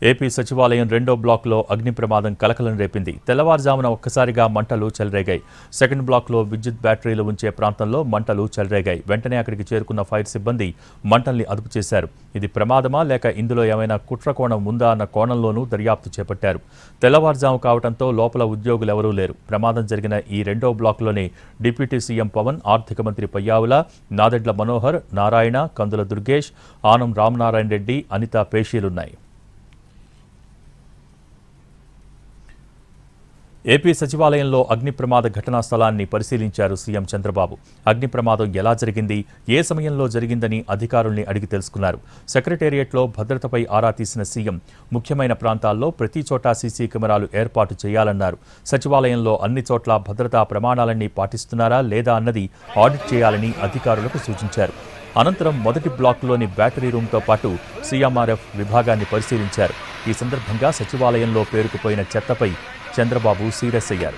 AP సచివాలయం రెండో బ్లాక్లో అగ్ని ప్రమాదం కలకలం రేపింది. తెల్లవారుజామున ఒక్కసారిగా మంటలు చెలరేగాయి. సెకండ్ బ్లాక్లో విద్యుత్ బ్యాటరీలు ఉంచే ప్రాంతంలో మంటలు చెలరేగాయి. వెంటనే అక్కడికి చేరుకున్న ఫైర్ సిబ్బంది మంటల్ని అదుపు చేశారు. ఇది ప్రమాదమా లేక ఇందులో ఏమైనా కుట్రకోణం ఉందా అన్న కోణంలోనూ దర్యాప్తు చేపట్టారు. తెల్లవారుజాము కావడంతో లోపల ఉద్యోగులెవరూ లేరు. ప్రమాదం జరిగిన ఈ రెండో బ్లాక్లోనే డిప్యూటీ సీఎం పవన్, ఆర్థిక మంత్రి పయ్యావుల, నాదెండ్ల మనోహర్, నారాయణ, కందుల దుర్గేష్, ఆనం రామనారాయణ రెడ్డి, అనిత పేషీలున్నాయి. ఏపీ సచివాలయంలో అగ్ని ప్రమాద ఘటనా స్థలాన్ని పరిశీలించారు సీఎం చంద్రబాబు. అగ్ని ప్రమాదం ఎలా జరిగింది, ఏ సమయంలో జరిగిందని అధికారుల్ని అడిగి తెలుసుకున్నారు. సెక్రటేరియట్లో భద్రతపై ఆరా తీసిన సీఎం ముఖ్యమైన ప్రాంతాల్లో ప్రతి చోటా సీసీ కెమెరాలు ఏర్పాటు చేయాలన్నారు. సచివాలయంలో అన్ని చోట్ల భద్రతా ప్రమాణాలన్నీ పాటిస్తున్నారా లేదా అన్నది ఆడిట్ చేయాలని అధికారులకు సూచించారు. అనంతరం మొదటి బ్లాక్లోని బ్యాటరీ రూమ్తో పాటు సీఎంఆర్ఎఫ్ విభాగాన్ని పరిశీలించారు. ఈ సందర్భంగా సచివాలయంలో పేరుకుపోయిన చెత్తపై చంద్రబాబు సీరియస్ అయ్యారు.